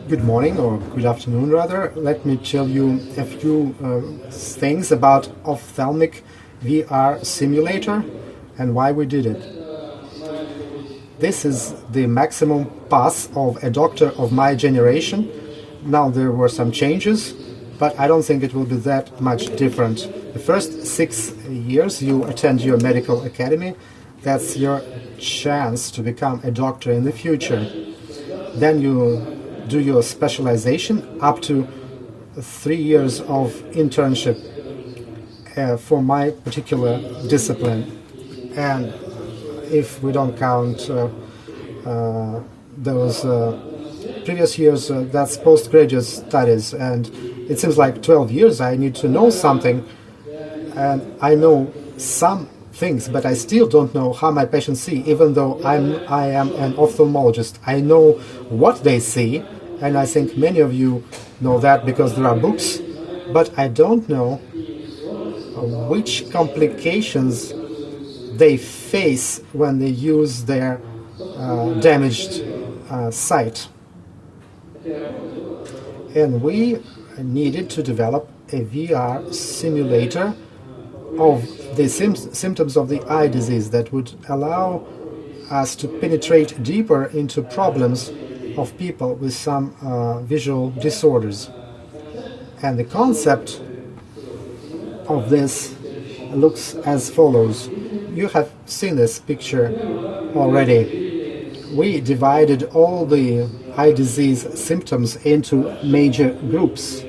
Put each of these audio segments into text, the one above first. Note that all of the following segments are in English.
Good morning or good afternoon rather. Let me tell you a few things about ophthalmic VR simulator and why we did it. This is the maximum pass of a doctor of my generation. Now there were some changes, but I don't think it will be that much different. The first 6 years you attend your medical academy. That's your chance to become a doctor in the future. Then you do your specialization up to 3 years of internship for my particular discipline. And if we don't count those previous years, that's postgraduate studies. And it seems like 12 years I need to know something. And I know some things, but I still don't know how my patients see, even though I am an ophthalmologist. I know what they see, and I think many of you know that because there are books, but I don't know which complications they face when they use their damaged sight. And we needed to develop a VR simulator of the symptoms of the eye disease that would allow us to penetrate deeper into problems of people with some visual disorders. And the concept of this looks as follows. You have seen this picture already. We divided all the eye disease symptoms into major groups.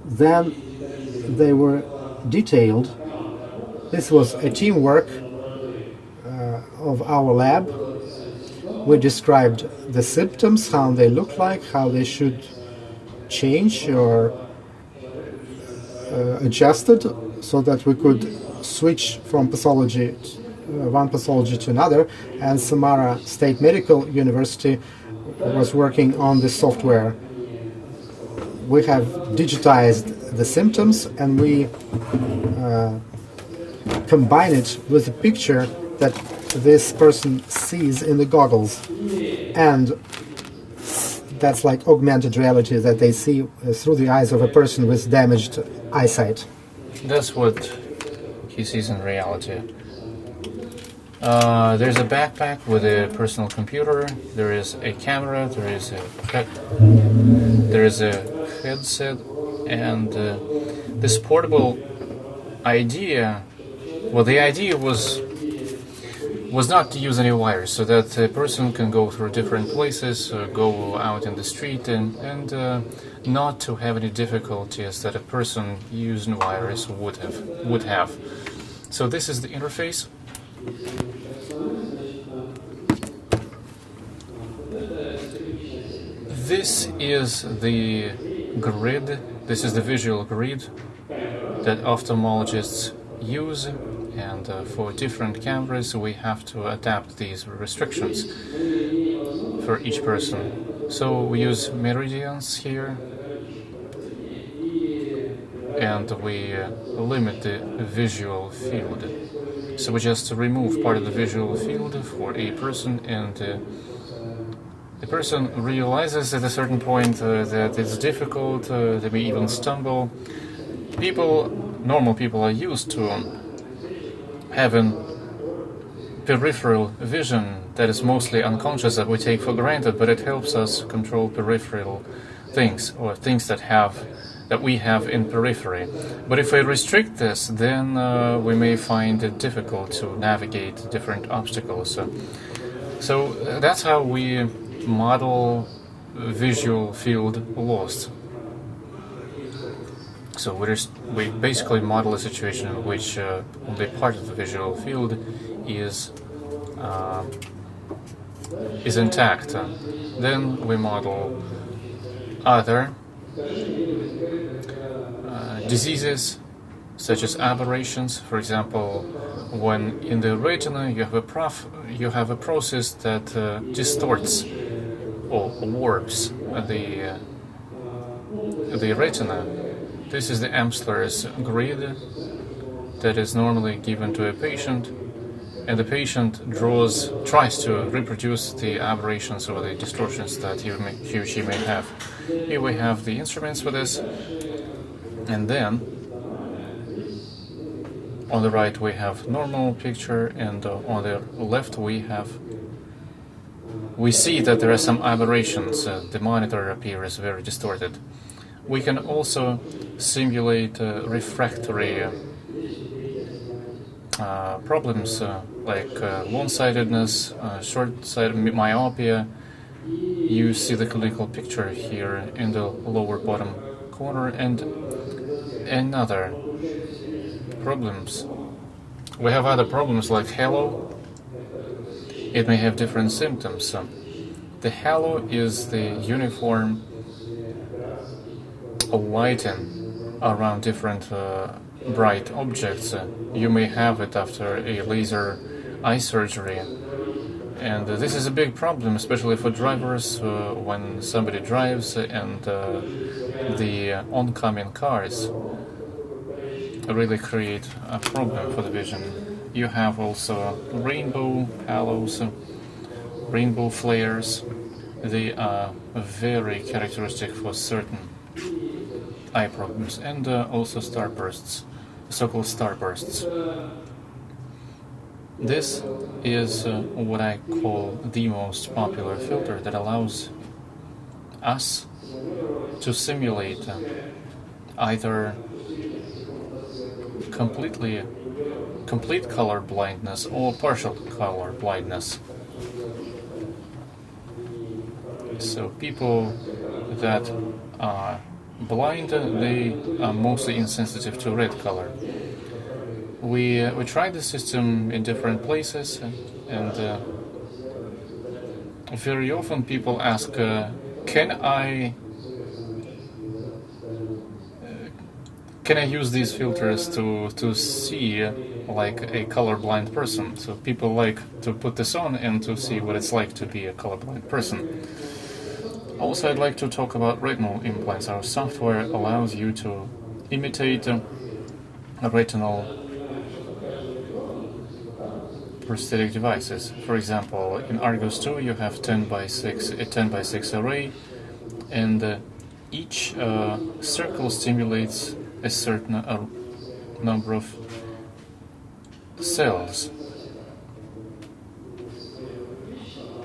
Then they were detailed. This was a teamwork of our lab. We described the symptoms, how they look like, how they should change or adjusted so that we could switch from pathology, one pathology to another. And Samara State Medical University was working on the software. We have digitized the symptoms and we combine it with a picture that this person sees in the goggles, and that's like augmented reality that they see through the eyes of a person with damaged eyesight. That's what he sees in reality. There's a backpack with a personal computer, there is a camera, there is a headset, and this portable idea. Well, the idea was not to use any wires, so that a person can go through different places, go out in the street, and not to have any difficulties that a person using wires would have. So this is the interface. This is the grid. This is the visual grid that ophthalmologists use. And for different cameras we have to adapt these restrictions for each person. So we use meridians here, and we limit the visual field. So we just remove part of the visual field for a person, and the person realizes at a certain point that it's difficult, they may even stumble. Normal people are used to having peripheral vision that is mostly unconscious, that we take for granted, but it helps us control peripheral things, or things that we have in periphery. But if we restrict this, then we may find it difficult to navigate different obstacles. So that's how we model visual field loss. So we basically model a situation in which only part of the visual field is intact. Then we model other diseases, such as aberrations. For example, when in the retina you have a process that distorts or warps the retina. This is the Amsler's grid that is normally given to a patient, and the patient tries to reproduce the aberrations or the distortions that he or she may have. Here we have the instruments for this, and then on the right we have normal picture, and on the left we see that there are some aberrations. The monitor appears very distorted. We can also simulate refractory problems like long-sightedness, short-sighted myopia. You see the clinical picture here in the lower bottom corner, and other problems. We have other problems like halo. It may have different symptoms. The halo is the uniform lighting around different bright objects. You may have it after a laser eye surgery, and this is a big problem, especially for drivers when somebody drives and the oncoming cars really create a problem for the vision. You have also rainbow halos, rainbow flares. They are very characteristic for certain eye problems, and also starbursts, so-called starbursts. This is what I call the most popular filter that allows us to simulate either complete color blindness or partial color blindness. So people that are blind, they are mostly insensitive to red color. We tried the system in different places, and very often people ask, can I use these filters to see like a colorblind person? So people like to put this on and to see what it's like to be a colorblind person. Also, I'd like to talk about retinal implants. Our software allows you to imitate retinal prosthetic devices. For example, in Argos 2 you have a 10 by 6 array, and each circle stimulates a certain number of cells.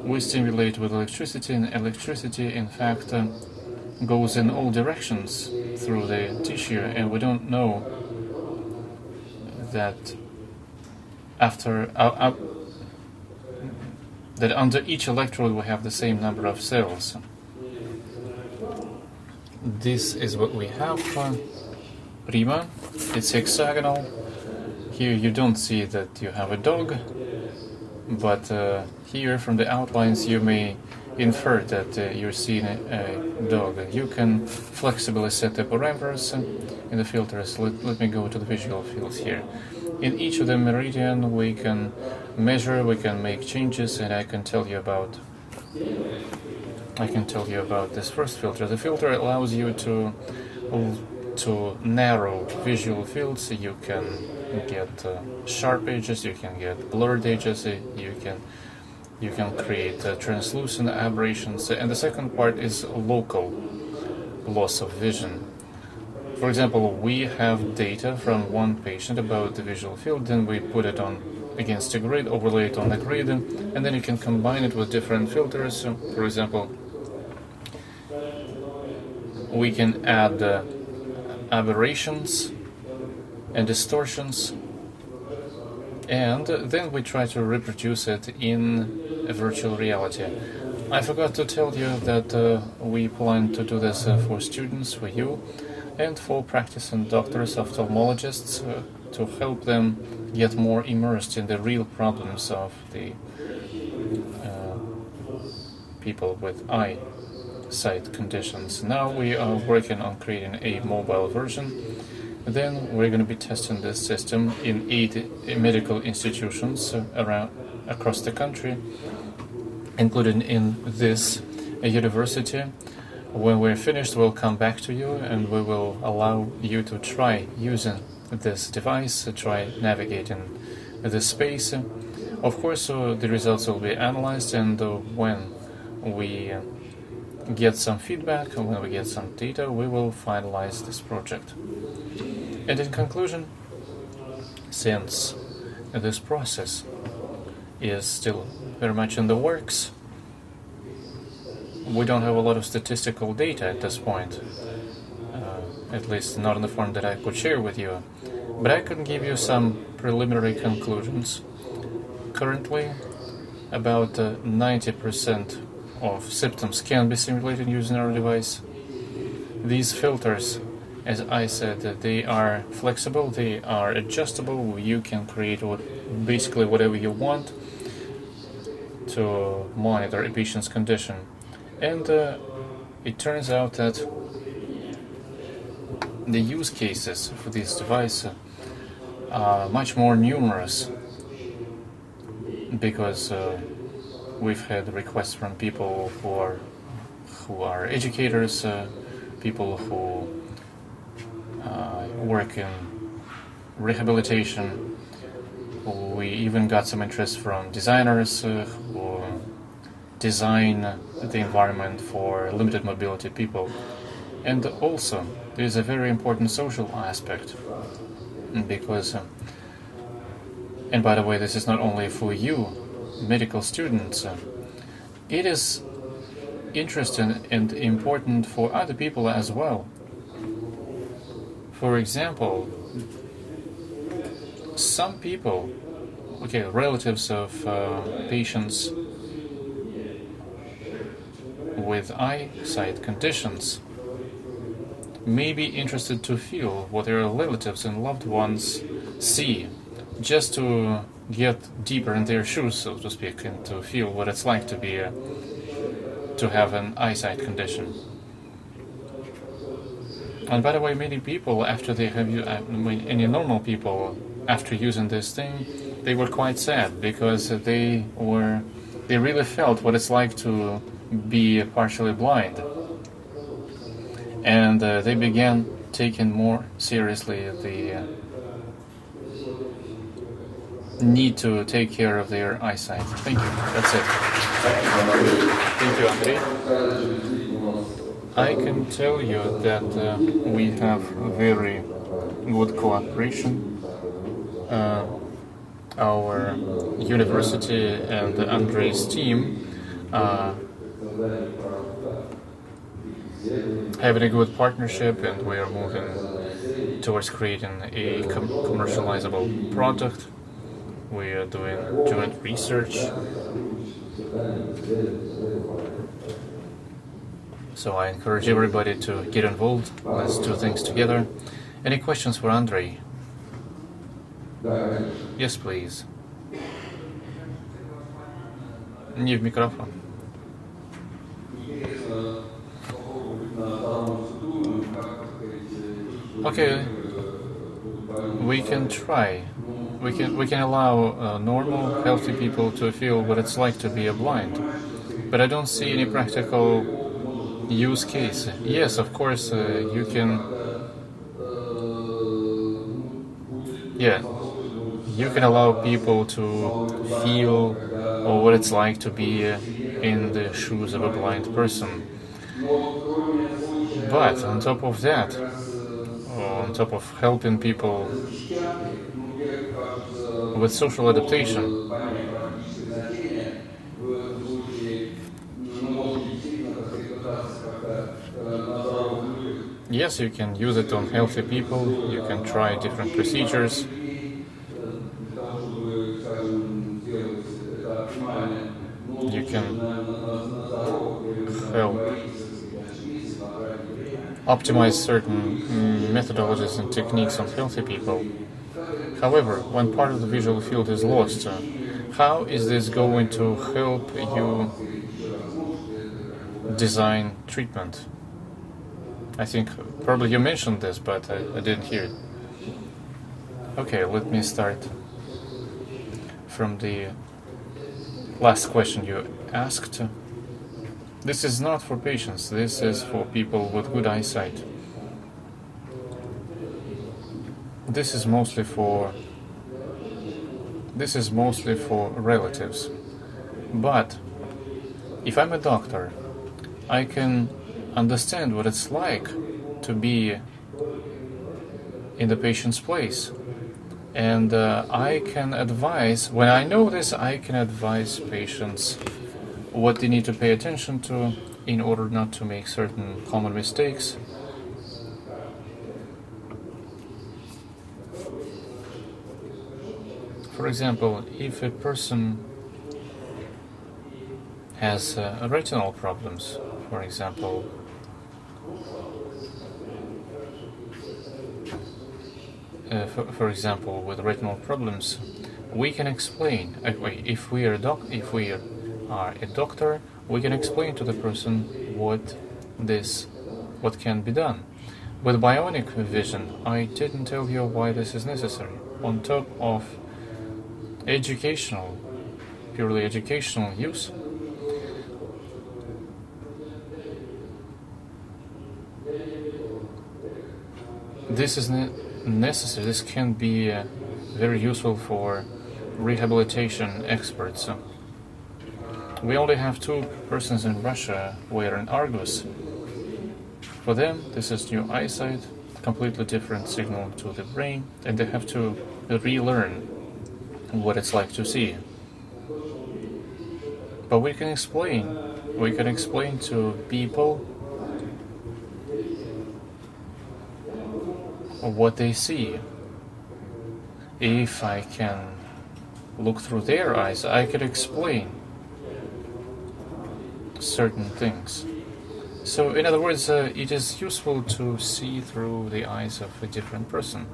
We stimulate with electricity, and electricity in fact goes in all directions through the tissue, and we don't know that that under each electrode we have the same number of cells. This is what we have. Prima. It's hexagonal. Here you don't see that you have a dog, but here from the outlines you may infer that you're seeing a dog. You can flexibly set the parameters in the filters. Let me go to the visual fields here. In each of the meridian we can measure, we can make changes, and I can tell you about this first filter. The filter allows you to narrow visual fields. You can get sharp edges, you can get blurred edges, you can create translucent aberrations, and the second part is local loss of vision. For example, we have data from one patient about the visual field, then we put it on against a grid, overlay it on the grid, and then you can combine it with different filters. So, for example, we can add aberrations and distortions, and then we try to reproduce it in a virtual reality. I forgot to tell you that we plan to do this for students, for you, and for practicing doctors, ophthalmologists, to help them get more immersed in the real problems of the people with eyesight conditions. Now we are working on creating a mobile version. Then we're going to be testing this system in 8 medical institutions across the country, including in this university. When we're finished, we'll come back to you and we will allow you to try using this device, try navigating this space. Of course, the results will be analyzed, and when we get some feedback, when we get some data, we will finalize this project. And in conclusion, since this process is still very much in the works, we don't have a lot of statistical data at this point, at least not in the form that I could share with you, but I can give you some preliminary conclusions. Currently, about 90% of symptoms can be simulated using our device. These filters, as I said, they are flexible, they are adjustable. You can create basically whatever you want to monitor a patient's condition. And it turns out that the use cases for this device are much more numerous, because we've had requests from people who are educators, people who work in rehabilitation. We even got some interest from designers who design the environment for limited mobility people. And also, there's a very important social aspect, because, and by the way, this is not only for you, medical students, it is interesting and important for other people as well. For example, some people, relatives of patients with eyesight conditions may be interested to feel what their relatives and loved ones see, just to get deeper in their shoes, so to speak, and to feel what it's like to have an eyesight condition. And by the way, many people, after they have any normal people, after using this thing, they were quite sad, because they really felt what it's like to be partially blind. And they began taking more seriously the need to take care of their eyesight. Thank you. That's it. Thank you, Andrei. I can tell you that we have very good cooperation. Our university and Andrei's team having a good partnership, and we are moving towards creating a commercializable product. We are doing joint research. So I encourage everybody to get involved. Let's do things together. Any questions for Andrei? Yes, please. Не в микрофон. Okay, we can try. We can allow normal, healthy people to feel what it's like to be a blind, but I don't see any practical use case. Yes, of course, you can. Yeah, you can allow people to feel what it's like to be in the shoes of a blind person. But on top of that, on top of helping people with social adaptation, yes, you can use it on healthy people. You can try different procedures. You can help optimize certain methodologies and techniques on healthy people. However, when part of the visual field is lost, how is this going to help you design treatment? I think probably you mentioned this, but I didn't hear it. Okay, let me start from the last question you asked. This is not for patients, this is for people with good eyesight. This is mostly for this is mostly for relatives. But if I'm a doctor, I can understand what it's like to be in the patient's place. And I can advise, when I know this, I can advise patients what they need to pay attention to in order not to make certain common mistakes. For example, if a person has retinal problems, for example, for example, with retinal problems, we can explain. If we are a doctor, we can explain to the person what can be done. With bionic vision, I didn't tell you why this is necessary. On top of purely educational use, this is necessary. This can be very useful for rehabilitation experts. We only have 2 persons in Russia wearing Argus. For them, this is new eyesight, completely different signal to the brain, and they have to relearn what it's like to see. But we can explain to people what they see. If I can look through their eyes, I can explain certain things. So in other words, it is useful to see through the eyes of a different person.